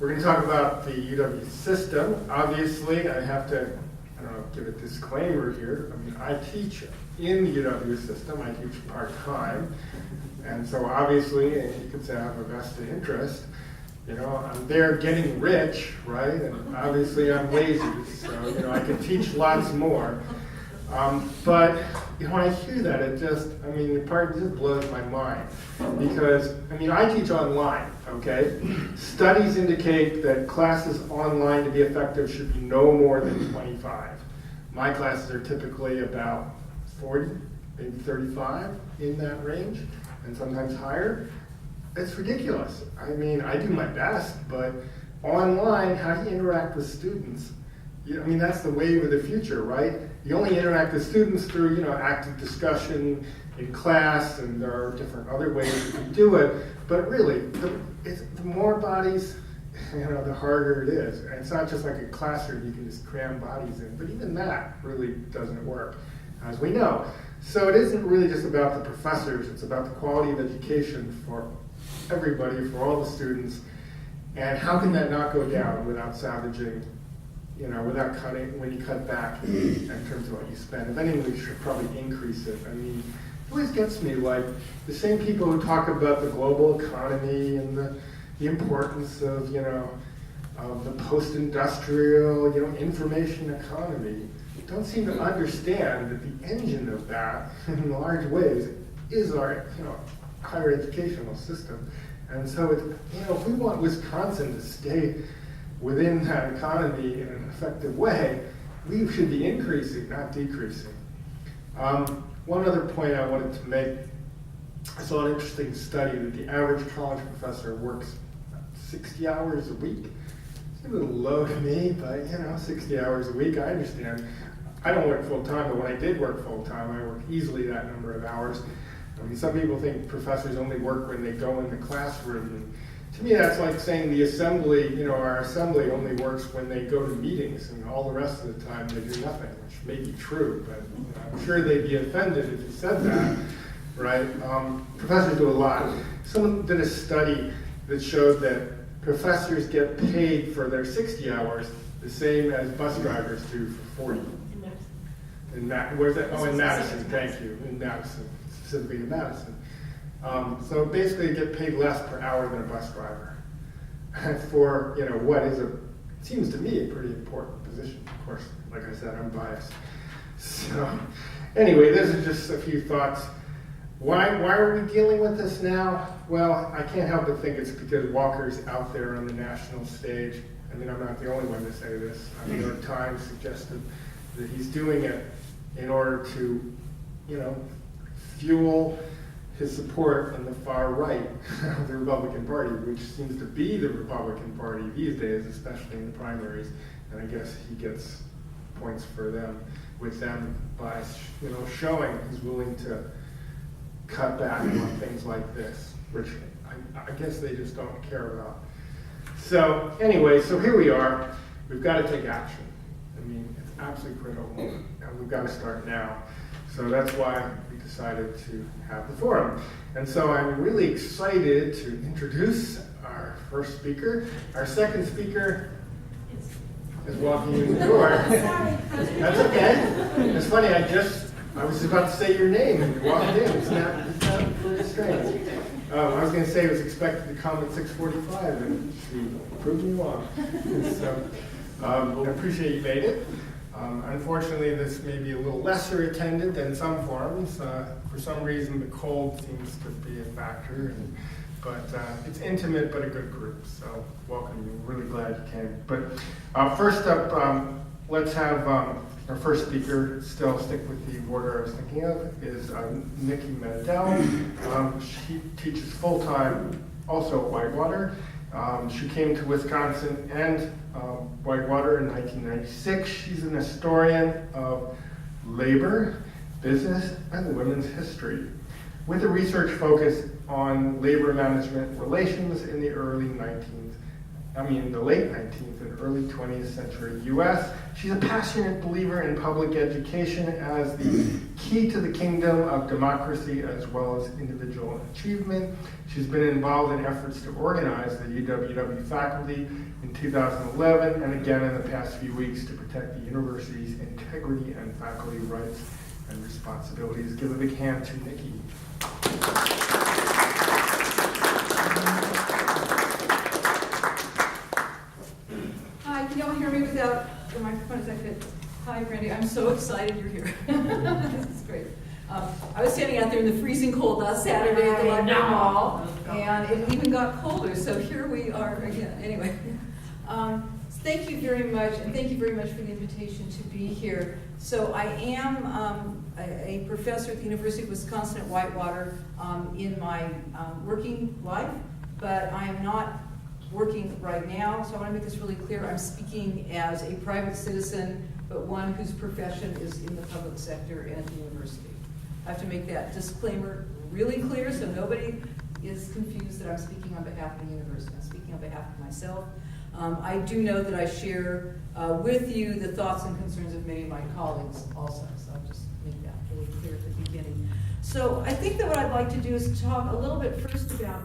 We're going to talk about the UW system. Obviously, I have to, I don't know, give a disclaimer here. I mean, I teach in the UW system. I teach part-time. And so obviously, and you could say I have a vested interest. You know, I'm there getting rich, right? And obviously I'm lazy, so, you know, I could teach lots more. But, you know, when I hear that, it just, I mean, it just blows my mind. Because, I mean, I teach online, okay? Studies indicate that classes online to be effective should be no more than 25. My classes are typically about 40, maybe 35 in that range, and sometimes higher. It's ridiculous. I mean, I do my best, but online, how do you interact with students? I mean, that's the wave of the future, right? You only interact with students through, you know, active discussion in class, and there are different other ways you can do it. But really, the more bodies, you know, the harder it is. And it's not just like a classroom you can just cram bodies in, but even that really doesn't work, as we know. So it isn't really just about the professors, it's about the quality of education for everybody, for all the students. And how can that not go down without savaging, you know, without cutting, when you cut back in terms of what you spend? If anything, we should probably increase it. I mean, it always gets me, like, the same people who talk about the global economy and the importance of, you know, of the post-industrial, you know, information economy, don't seem to understand that the engine of that, in large ways, is our, you know, higher educational system. And so, it's, you know, if we want Wisconsin to stay within that economy in an effective way, we should be increasing, not decreasing. One other point I wanted to make, I saw an interesting study that the average college professor works 60 hours a week. It's a little low to me, but, you know, 60 hours a week, I understand. I don't work full-time, but when I did work full-time, I worked easily that number of hours. I mean, some people think professors only work when they go in the classroom. And to me, that's like saying the assembly, you know, our assembly only works when they go to meetings, and all the rest of the time they do nothing, which may be true, but you know, I'm sure they'd be offended if you said that, right? Professors do a lot. Someone did a study that showed that professors get paid for their 60 hours the same as bus drivers do for 40. Where's that? Oh, in Madison, thank you, in Madison, specifically in Madison. So basically you get paid less per hour than a bus driver for, you know, what is seems to me a pretty important position. Of course, like I said, I'm biased. So anyway, those are just a few thoughts. Why are we dealing with this now? Well, I can't help but think it's because Walker's out there on the national stage. I mean, I'm not the only one to say this. The New York Times suggested that he's doing it in order to, you know, fuel his support in the far right of the Republican Party, which seems to be the Republican Party these days, especially in the primaries. And I guess he gets points for them with them by, you know, showing he's willing to cut back on things like this, which I guess they just don't care about. So anyway, so here we are. We've got to take action. I mean, it's absolutely critical, and we've got to start now. So that's why we decided to have the forum. And so I'm really excited to introduce our first speaker. Our second speaker is walking in the door. That's okay. It's funny, I was about to say your name and you walked in. It's not very strange. I was going to say I was expected to come at 6:45, and she proved me wrong. So I appreciate you made it. Unfortunately, this may be a little lesser attended than some forums. For some reason, the cold seems to be a factor, but it's intimate but a good group. So welcome you. Really glad you came. But first up, let's have our first speaker, still stick with the order I was thinking of, is Nikki Mandell. She teaches full-time also at Whitewater. She came to Wisconsin and Whitewater in 1996. She's an historian of labor, business, and women's history, with a research focus on labor management relations in the early 19th the late 19th and early 20th century U.S. She's a passionate believer in public education as the key to the kingdom of democracy as well as individual achievement. She's been involved in efforts to organize the UWW faculty in 2011 and again in the past few weeks to protect the university's integrity and faculty rights and responsibilities. Give a big hand to Nikki. Hi, can y'all hear me without the microphone? Is that good? Hi, Brandy. I'm so excited you're here. This is great. I was standing out there in the freezing cold last Saturday at the Library Mall, and it even got colder, so here we are again. Anyway, thank you very much, and thank you very much for the invitation to be here. So I am a professor at the University of Wisconsin at Whitewater in my working life, but I am not working right now, so I want to make this really clear. I'm speaking as a private citizen, but one whose profession is in the public sector and at the university. I have to make that disclaimer really clear so nobody is confused that I'm speaking on behalf of the university. I'm speaking on behalf of myself. I do know that I share with you the thoughts and concerns of many of my colleagues also, so I'll just make that really clear at the beginning. So I think that what I'd like to do is talk a little bit first about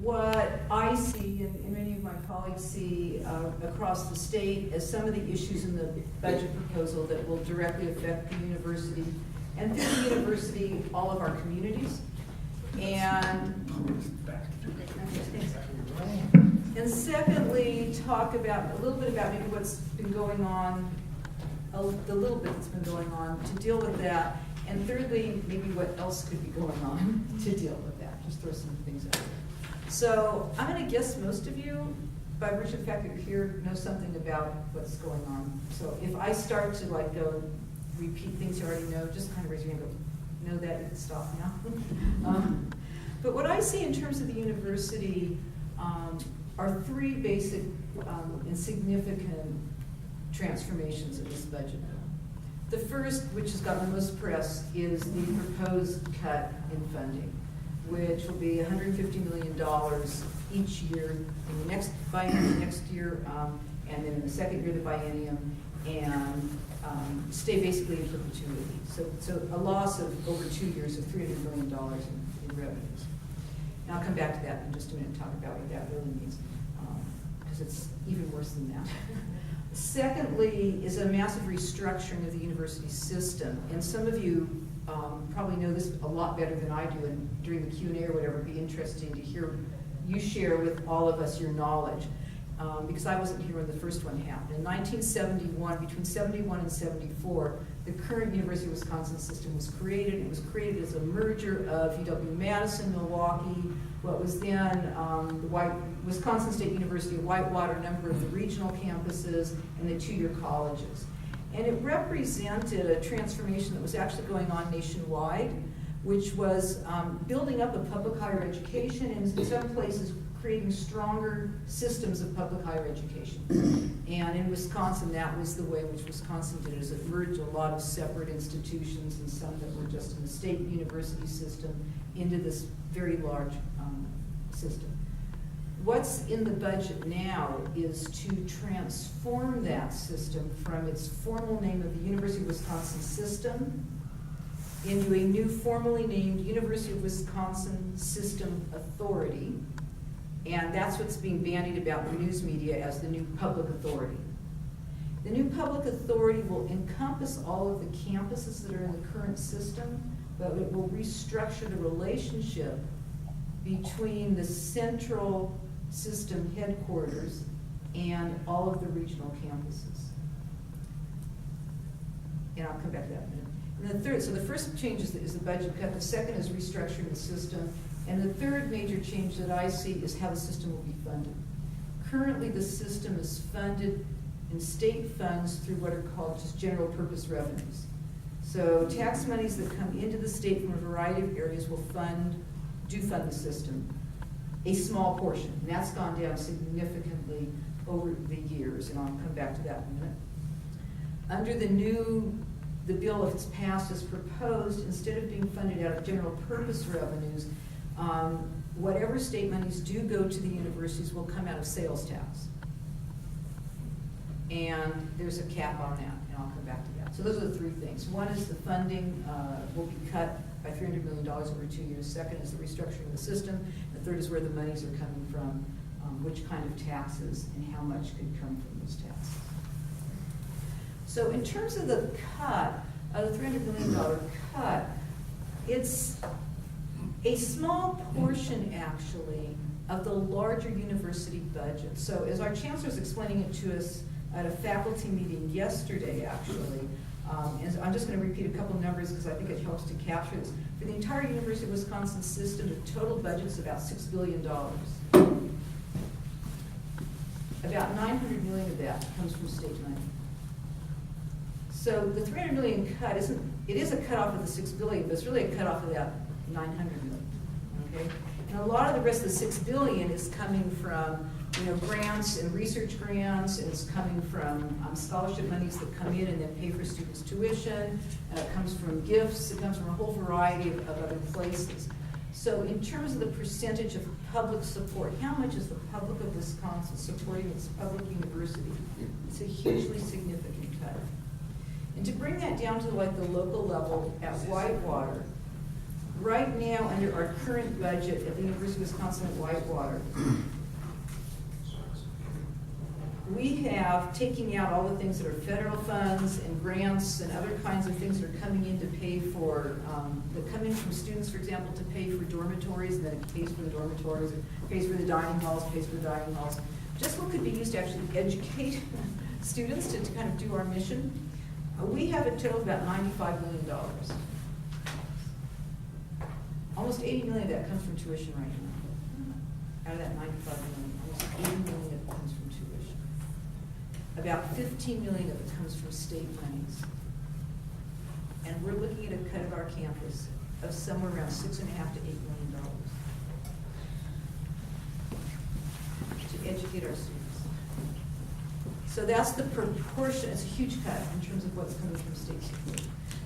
what I see and many of my colleagues see across the state as some of the issues in the budget proposal that will directly affect the university and through the university, all of our communities. And secondly, talk about a little bit about maybe what's been going on, the little bit that's been going on to deal with that. And thirdly, maybe what else could be going on to deal with that. Just throw some things out there. So I'm going to guess most of you, by virtue of the fact that you're here, know something about what's going on. So if I start to go repeat things you already know, just kind of raise your hand and go, know that, you can stop now. But what I see in terms of the university are three basic and significant transformations of this budget bill. The first, which has gotten the most press, is the proposed cut in funding, which will be $150 million each year in the next biennium, next year, and then in the second year of the biennium, and stay basically in perpetuity. So a loss of over 2 years of $300 million in revenues. And I'll come back to that in just a minute and talk about what that really means, because it's even worse than that. Secondly is a massive restructuring of the university system, and some of you probably know this a lot better than I do, and during the Q&A or whatever, it'd be interesting to hear you share with all of us your knowledge, because I wasn't here when the first one happened. In 1971, between 71 and 74, the current University of Wisconsin system was created. It was created as a merger of UW-Madison, Milwaukee, what was then the Wisconsin State University of Whitewater, a number of the regional campuses, and the two-year colleges. And it represented a transformation that was actually going on nationwide, which was building up a public higher education, and in some places creating stronger systems of public higher education. And in Wisconsin, that was the way in which Wisconsin did it, is it merged a lot of separate institutions and some that were just in the state university system into this very large system. What's in the budget now is to transform that system from its formal name of the University of Wisconsin System into a new formally named University of Wisconsin System Authority, and that's what's being bandied about in the news media as the new public authority. The new public authority will encompass all of the campuses that are in the current system, but it will restructure the relationship between the central system headquarters and all of the regional campuses. And I'll come back to that in a minute. And the third, so the first change is the budget cut, the second is restructuring the system, and the third major change that I see is how the system will be funded. Currently, the system is funded in state funds through what are called just general purpose revenues. So tax monies that come into the state from a variety of areas will fund the system. A small portion, and that's gone down significantly over the years, and I'll come back to that in a minute. Under the bill, if it's passed as proposed, instead of being funded out of general purpose revenues, whatever state monies do go to the universities will come out of sales tax. And there's a cap on that, and I'll come back to that. So those are the three things. One is the funding will be cut by $300 million over 2 years. Second is the restructuring of the system. The third is where the monies are coming from, which kind of taxes, and how much could come from those taxes. So in terms of the cut, the $300 million cut, it's a small portion, actually, of the larger university budget. So as our chancellor was explaining it to us at a faculty meeting yesterday, actually, and I'm just going to repeat a couple numbers because I think it helps to capture this. For the entire University of Wisconsin system, the total budget's about $6 billion. About $900 million of that comes from state money. So the $300 million cut it is a cut off of the $6 billion, but it's really a cut off of that $900 million, okay? And a lot of the rest of the $6 billion is coming from, grants and research grants, and it's coming from scholarship monies that come in and then pay for students' tuition. It comes from gifts, it comes from a whole variety of other places. So in terms of the percentage of public support, how much is the public of Wisconsin supporting its public university? It's a hugely significant cut. And to bring that down to like the local level at Whitewater, right now under our current budget at the University of Wisconsin at Whitewater, we have taking out all the things that are federal funds and grants and other kinds of things that are coming in to pay for, that come in from students, for example, to pay for dormitories, and then it pays for the dormitories, it pays for the dining halls, pays for the dining halls. Just what could be used to actually educate students to kind of do our mission. We have a total of about $95 million. Almost $80 million of that comes from tuition right now. Out of that $95 million, almost $80 million of it comes from tuition. About $15 million of it comes from state monies. And we're looking at a cut of our campus of somewhere around $6.5 to $8 million to educate our students. So that's the proportion. It's a huge cut in terms of what's coming from state support.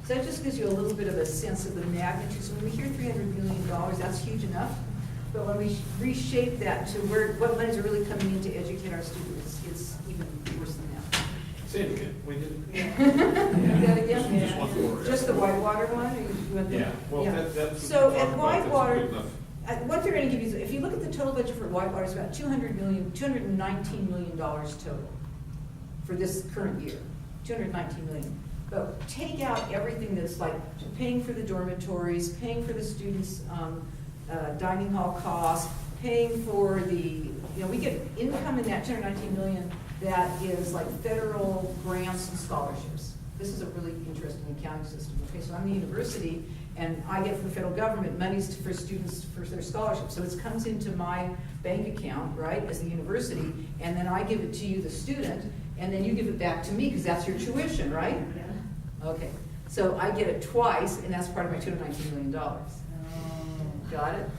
So that just gives you a little bit of a sense of the magnitude. So when we hear $300 million, that's huge enough. But when we reshape that to what monies are really coming in to educate our students, it's even worse than that. Say it again. We did. Yeah. That again? Just one more. Just the Whitewater one? Or you want the, Yeah. Well, yeah. that's So what at we're talking about. That's Whitewater, good enough. what they're going to give you is, if you look at the total budget for Whitewater, it's about $219 million total for this current year. $219 million. But take out everything that's like paying for the dormitories, paying for the students' dining hall costs, paying for the, we get income in that $219 million that is like federal grants and scholarships. This is a really interesting accounting system. Okay, so I'm the university, and I get from the federal government monies for students for their scholarships. So it comes into my bank account, right, as the university, and then I give it to you, the student, and then you give it back to me because that's your tuition, right? Yeah. Okay, so I get it twice, and that's part of my $219 million. Got it?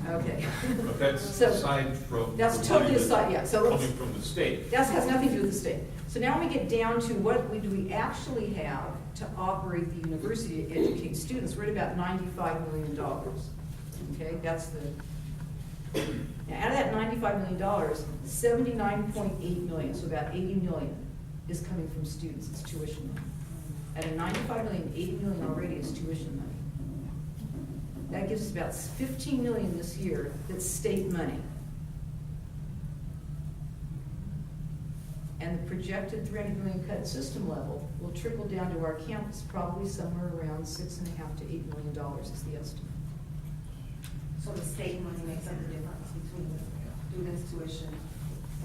Okay. But that's So, aside from. that's the totally money aside, yeah, so let's- coming from the state. That has nothing to do with the state. So now we get down to what do we actually have to operate the university to educate students. We're at about $95 million. Okay, that's the, now out of that $95 million, $79.8 million, so about $80 million is coming from students, it's tuition money. At a $95 million, $80 million already is tuition money. That gives us about $15 million this year that's state money. And the projected $300 million cut at system level will trickle down to our campus, probably somewhere around $6.5 to $8 million is the estimate. So the state money makes up the difference between the students' tuition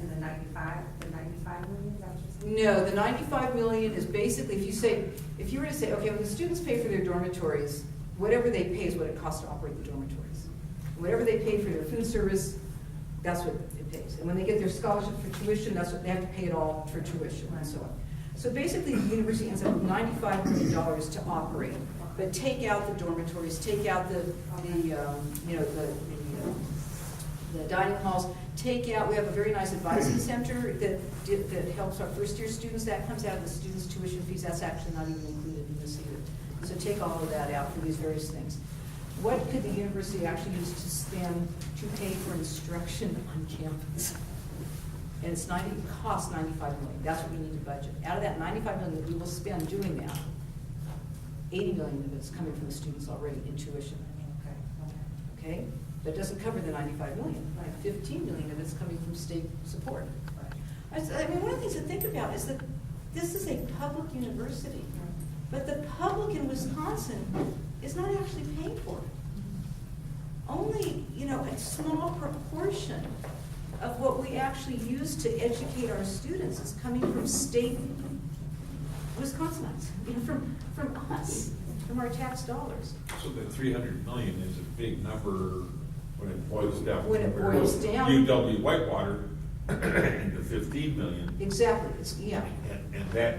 and the 95 million, is that what you're saying? No, the $95 million is basically, if you were to say, okay, when the students pay for their dormitories, whatever they pay is what it costs to operate the dormitories. Whatever they pay for their food service, that's what it pays. And when they get their scholarship for tuition, that's what they have to pay it all for tuition and so on. So basically, the university ends up with $95 million to operate, but take out the dormitories, take out the dining halls, take out, we have a very nice advising center that helps our first year students. That comes out of the students' tuition fees. That's actually not even included in this either. So take all of that out for these various things. what could the university actually use to spend to pay for instruction on campus? And it costs $95 million, that's what we need to budget. Out of that $95 million that we will spend doing that, $80 million of it's coming from the students already in tuition. Okay? That doesn't cover the $95 million. $15 million of it's coming from state support. I mean, one of the things to think about is that this is a public university, but the public in Wisconsin is not actually paying for it. Only, a small proportion of what we actually use to educate our students is coming from state Wisconsinites, from us, from our tax dollars. So the 300 million is a big number when it boils down. When it boils down. UW Whitewater into 15 million. Exactly, And that,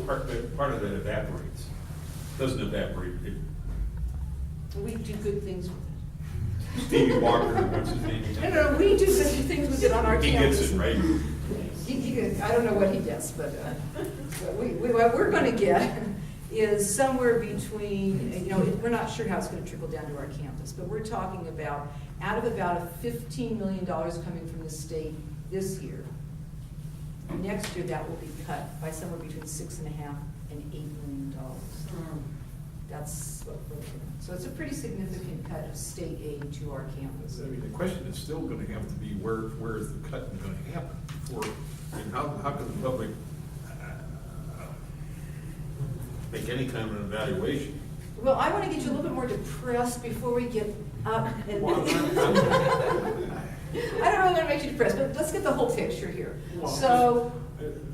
part of that evaporates. Doesn't evaporate. We do good things with it. Stevie Walker, what's his name? No, we do good things with it on our He campus. gets it, right? I don't know what he gets, but what we're going to get is somewhere between, we're not sure how it's going to trickle down to our campus, but we're talking about, out of about $15 million coming from the state this year, next year that will be cut by somewhere between $6.5 and $8 million. That's what we're looking at. So it's a pretty significant cut of state aid to our campus. I mean, the question is still gonna have to be, where is the cut gonna happen before, and how can the public make any kind of an evaluation? Well, I want to get you a little bit more depressed before we get up. I don't really want to make you depressed, but let's get the whole picture here. So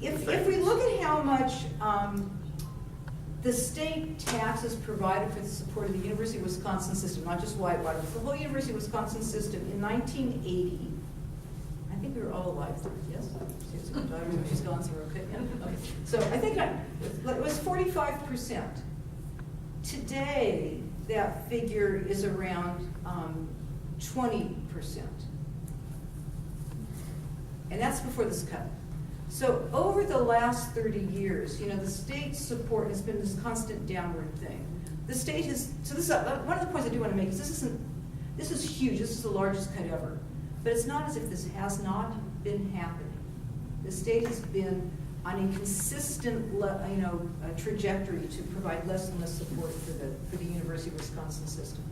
if we look at how much the state taxes provided for the support of the University of Wisconsin system, not just Whitewater, but the whole University of Wisconsin system in 1980, I think we were all alive then, yes? She's gone, so we're okay. Yeah. Okay. So I think it was 45%. Today, that figure is around 20%. And that's before this cut. So over the last 30 years, the state support has been this constant downward thing. The state has, so this is one of the points I do want to make is this is huge, this is the largest cut ever. But it's not as if this has not been happening. The state has been on a consistent, trajectory to provide less and less support for the University of Wisconsin system.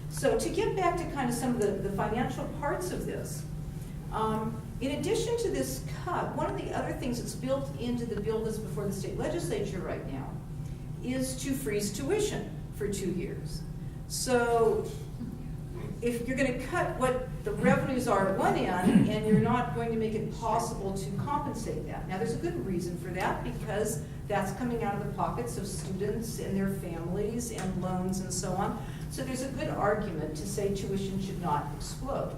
So to get back to kind of some of the financial parts of this, in addition to this cut, one of the other things that's built into the bill that's before the state legislature right now is to freeze tuition for 2 years. So if you're going to cut what the revenues are at one end and you're not going to make it possible to compensate that. Now there's a good reason for that because that's coming out of the pockets of students and their families and loans and so on. So there's a good argument to say tuition should not explode.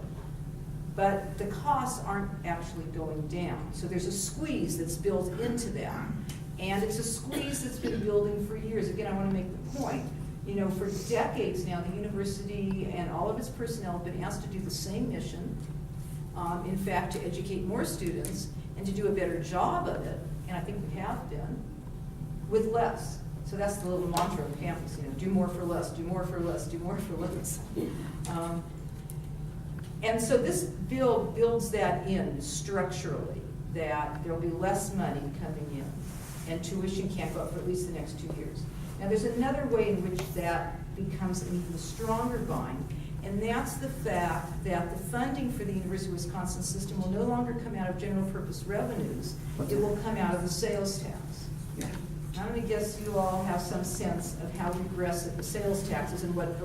But the costs aren't actually going down. So there's a squeeze that's built into that. And it's a squeeze that's been building for years. Again, I want to make the point. For decades now, the university and all of its personnel have been asked to do the same mission. In fact, to educate more students and to do a better job of it. And I think we have been, with less. So that's the little mantra of campus, do more for less, do more for less, do more for less. And so this bill builds that in structurally, that there'll be less money coming in, and tuition can't go up for at least the next 2 years. Now there's another way in which that becomes an even stronger bind, and that's the fact that the funding for the University of Wisconsin system will no longer come out of general purpose revenues, it will come out of the sales tax. I'm going to guess you all have some sense of how regressive the sales tax is and what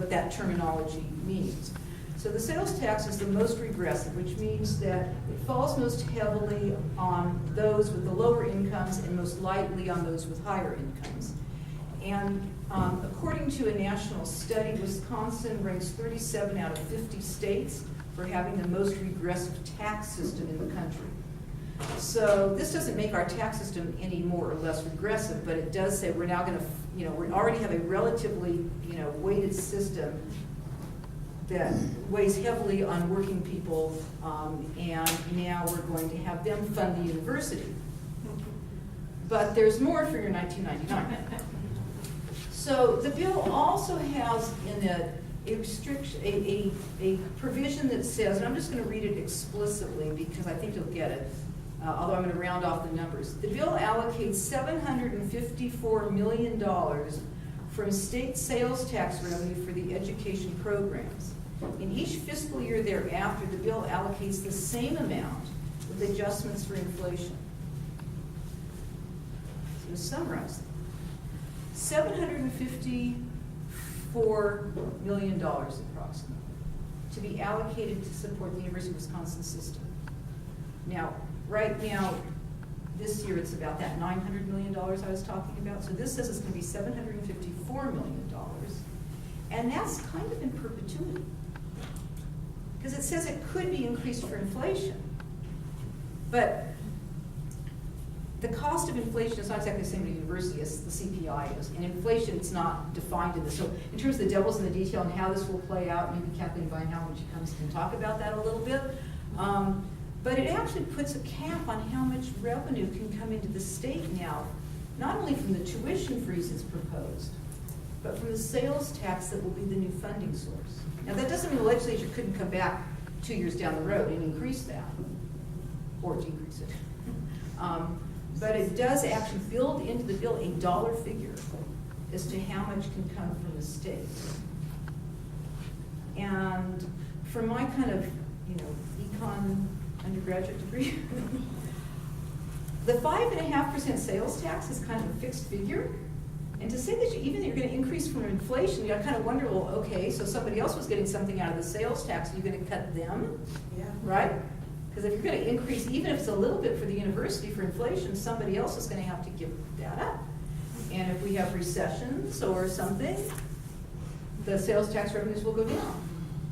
that terminology means. So the sales tax is the most regressive, which means that it falls most heavily on those with the lower incomes and most lightly on those with higher incomes. And according to a national study, Wisconsin ranks 37 out of 50 states for having the most regressive tax system in the country. So this doesn't make our tax system any more or less regressive, but it does say we're now going to, we already have a relatively, weighted system that weighs heavily on working people, and now we're going to have them fund the university. But there's more for your 1999. So the bill also has in it a restriction, a provision that says, and I'm just gonna read it explicitly because I think you'll get it, although I'm gonna round off the numbers. The bill allocates $754 million from state sales tax revenue for the education programs. In each fiscal year thereafter, the bill allocates the same amount with adjustments for inflation. So to summarize, $754 million approximately to be allocated to support the University of Wisconsin system. Now, right now, this year it's about that $900 million I was talking about. So this says it's going to be $754 million. And that's kind of in perpetuity. Because it says it could be increased for inflation. But the cost of inflation is not exactly the same at a university as the CPI is. And inflation is not defined in this. So in terms of the devil's in the detail and how this will play out, maybe Kathleen Beinhaus, when she comes, can talk about that a little bit. But it actually puts a cap on how much revenue can come into the state now, not only from the tuition freeze that's proposed, but from the sales tax that will be the new funding source. Now, that doesn't mean the legislature couldn't come back 2 years down the road and increase that, or decrease it. But it does actually build into the bill a dollar figure as to how much can come from the state. And from my kind of, econ undergraduate degree, the 5.5% sales tax is kind of a fixed figure. And to say that you're going to increase from inflation, you kind of wonder, well, okay, so somebody else was getting something out of the sales tax, you're going to cut them, Yeah. right? Because if you're going to increase, even if it's a little bit for the university for inflation, somebody else is going to have to give that up. And if we have recessions or something, the sales tax revenues will go down.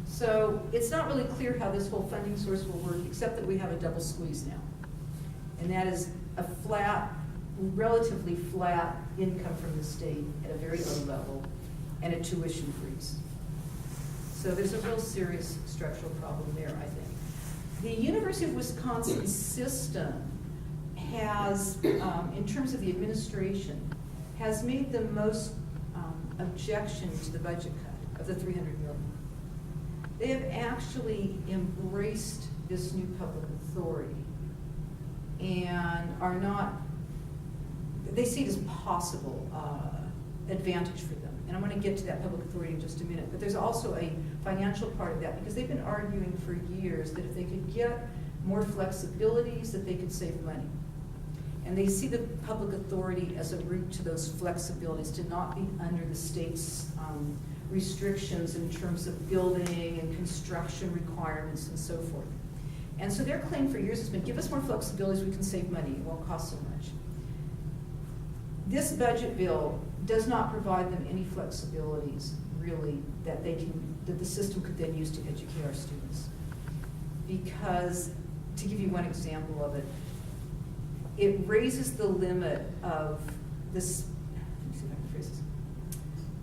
So it's not really clear how this whole funding source will work, except that we have a double squeeze now. And that is a flat, relatively flat income from the state at a very low level and a tuition freeze. So there's a real serious structural problem there, I think. The University of Wisconsin system has, in terms of the administration, has made the most objection to the budget cut of the $300 million. They have actually embraced this new public authority and are not, they see it as possible advantage for them. And I'm going to get to that public authority in just a minute. But there's also a financial part of that, because they've been arguing for years that if they could get more flexibilities, that they could save money. And they see the public authority as a route to those flexibilities, to not be under the state's restrictions in terms of building and construction requirements and so forth. And so their claim for years has been, give us more flexibilities, we can save money, it won't cost so much. This budget bill does not provide them any flexibilities, really, that the system could then use to educate our students. Because, to give you one example of it, it raises the limit of this, let me see if I can phrase this.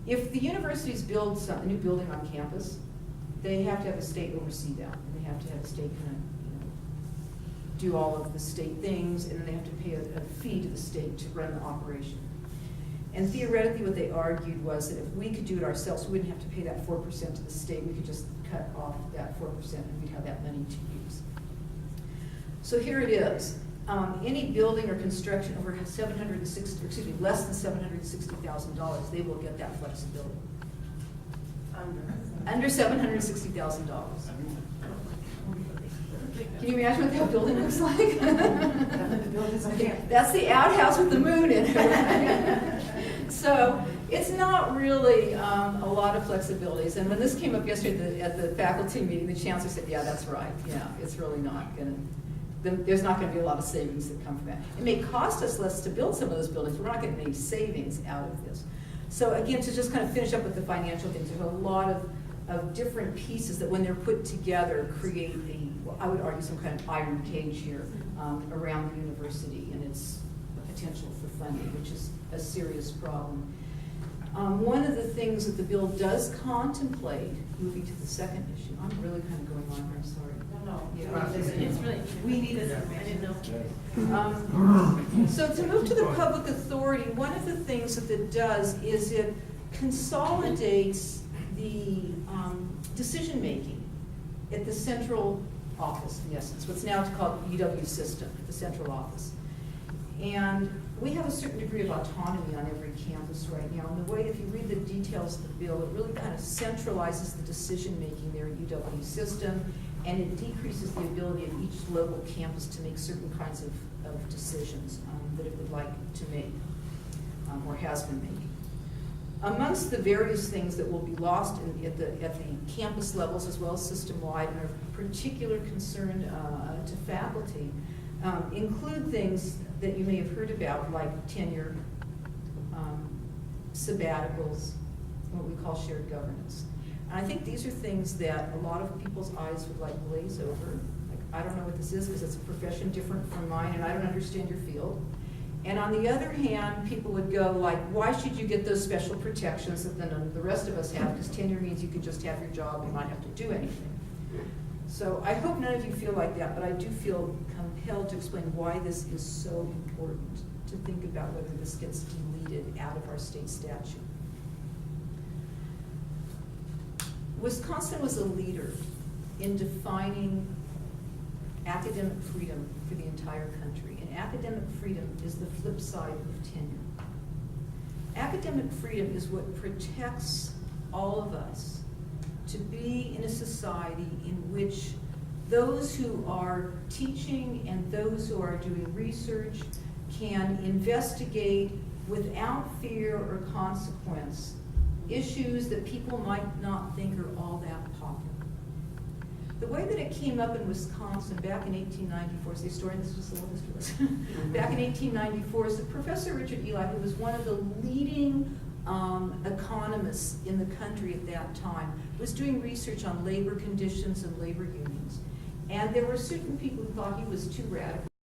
If the universities build a new building on campus, they have to have a state oversee that. And they have to have a state kind of, do all of the state things, and then they have to pay a fee to the state to run the operation. And theoretically, what they argued was that if we could do it ourselves, we wouldn't have to pay that 4% to the state. We could just cut off that 4% and we'd have that money to use. So here it is. Any building or construction over less than $760,000, they will get that flexibility. Under $760,000. Can you imagine what that building looks like? That's the outhouse with the moon in it. So it's not really a lot of flexibilities. And when this came up yesterday at the faculty meeting, the chancellor said, yeah, that's right. Yeah, it's really not going to, there's not going to be a lot of savings that come from that. It may cost us less to build some of those buildings. We're not getting any savings out of this. So again, to just kind of finish up with the financial things, there's a lot of different pieces that when they're put together create I would argue some kind of iron cage here around the university and its potential for funding, which is a serious problem. One of the things that the bill does contemplate, moving to the second issue, I'm really kind of going on here, sorry. No. Yeah. It's really, we need it, I didn't know. So to move to the public authority, one of the things that it does is it consolidates the decision-making at the central office, in essence, what's now called UW system, the central office. And we have a certain degree of autonomy on every campus right now. And the way, if you read the details of the bill, it really kind of centralizes the decision-making there at UW system, and it decreases the ability of each local campus to make certain kinds of decisions that it would like to make, or has been making. Amongst the various things that will be lost at the campus levels as well as system-wide and are of particular concern to faculty include things that you may have heard about, like tenure, sabbaticals, what we call shared governance. And I think these are things that a lot of people's eyes would like glaze over. Like, I don't know what this is because it's a profession different from mine and I don't understand your field. And on the other hand, people would go like, why should you get those special protections that none of the rest of us have? Because tenure means you could just have your job and not have to do anything. So I hope none of you feel like that, but I do feel compelled to explain why this is so important to think about whether this gets deleted out of our state statute. Wisconsin was a leader in defining academic freedom for the entire country. And academic freedom is the flip side of tenure. Academic freedom is what protects all of us to be in a society in which those who are teaching and those who are doing research can investigate without fear or consequence issues that people might not think are all that popular. The way that it came up in Wisconsin back in 1894, as the historian, this was a little history lesson, back in 1894, is that Professor Richard Eli, who was one of the leading economists in the country at that time, was doing research on labor conditions and labor unions. And there were certain people who thought he was too radical.